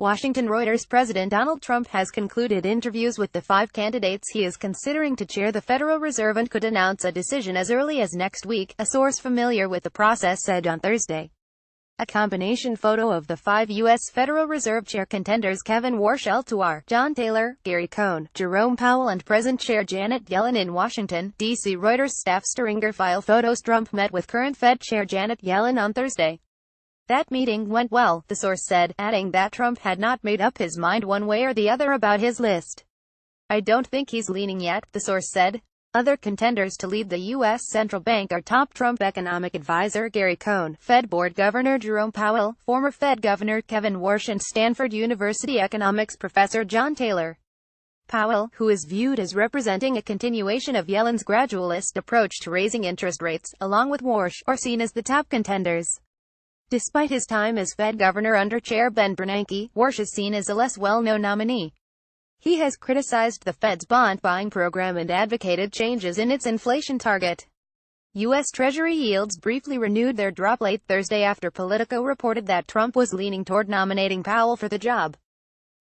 Washington. Reuters President Donald Trump has concluded interviews with the 5 candidates he is considering to chair the Federal Reserve and could announce a decision as early as next week, a source familiar with the process said on Thursday. A combination photo of the 5 U.S. Federal Reserve Chair contenders Kevin Warsh, John Taylor, Gary Cohn, Jerome Powell and present Chair Janet Yellen in Washington, D.C. Reuters staff Stringer file photos. Trump met with current Fed Chair Janet Yellen on Thursday. That meeting went well, the source said, adding that Trump had not made up his mind one way or the other about his list. "I don't think he's leaning yet," the source said. Other contenders to lead the U.S. Central Bank are top Trump economic advisor Gary Cohn, Fed Board Governor Jerome Powell, former Fed Governor Kevin Warsh and Stanford University economics professor John Taylor. Powell, who is viewed as representing a continuation of Yellen's gradualist approach to raising interest rates, along with Warsh, are seen as the top contenders. Despite his time as Fed Governor under Chair Ben Bernanke, Warsh is seen as a less well-known nominee. He has criticized the Fed's bond-buying program and advocated changes in its inflation target. U.S. Treasury yields briefly renewed their drop late Thursday after Politico reported that Trump was leaning toward nominating Powell for the job.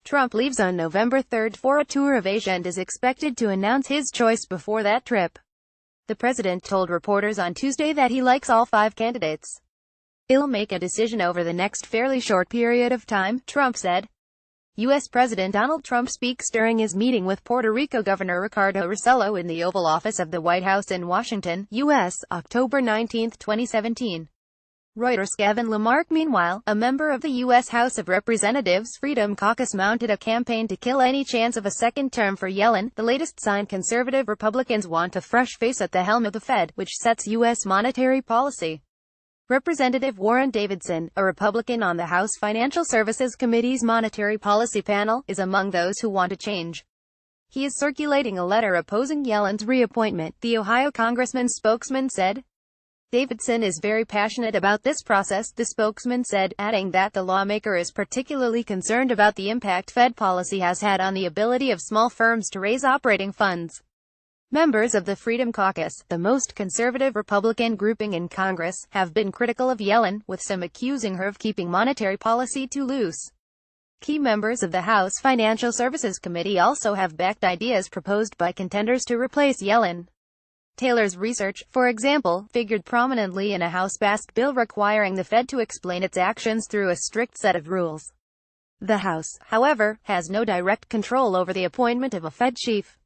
Trump leaves on November 3 for a tour of Asia and is expected to announce his choice before that trip. The president told reporters on Tuesday that he likes all 5 candidates. "He'll make a decision over the next fairly short period of time," Trump said. U.S. President Donald Trump speaks during his meeting with Puerto Rico Governor Ricardo Rossello in the Oval Office of the White House in Washington, U.S., October 19, 2017. Reuters. Gavin Lamarck. Meanwhile, a member of the U.S. House of Representatives Freedom Caucus mounted a campaign to kill any chance of a second term for Yellen, the latest sign conservative Republicans want a fresh face at the helm of the Fed, which sets U.S. monetary policy. Representative Warren Davidson, a Republican on the House Financial Services Committee's Monetary Policy Panel, is among those who want a change. He is circulating a letter opposing Yellen's reappointment, the Ohio congressman's spokesman said. Davidson is very passionate about this process, the spokesman said, adding that the lawmaker is particularly concerned about the impact Fed policy has had on the ability of small firms to raise operating funds. Members of the Freedom Caucus, the most conservative Republican grouping in Congress, have been critical of Yellen, with some accusing her of keeping monetary policy too loose. Key members of the House Financial Services Committee also have backed ideas proposed by contenders to replace Yellen. Taylor's research, for example, figured prominently in a House-passed bill requiring the Fed to explain its actions through a strict set of rules. The House, however, has no direct control over the appointment of a Fed chief.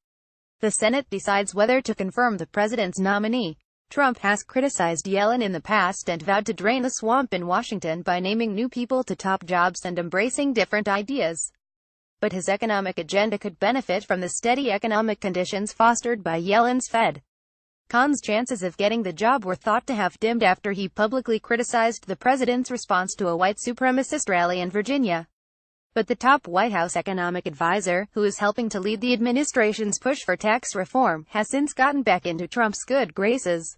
The Senate decides whether to confirm the president's nominee. Trump has criticized Yellen in the past and vowed to drain the swamp in Washington by naming new people to top jobs and embracing different ideas. But his economic agenda could benefit from the steady economic conditions fostered by Yellen's Fed. Khan's chances of getting the job were thought to have dimmed after he publicly criticized the president's response to a white supremacist rally in Virginia. But the top White House economic advisor, who is helping to lead the administration's push for tax reform, has since gotten back into Trump's good graces.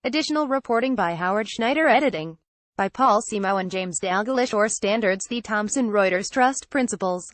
Additional reporting by Howard Schneider. Editing by Paul Simo and James Dalglish. Or Standards. The Thomson Reuters Trust Principles.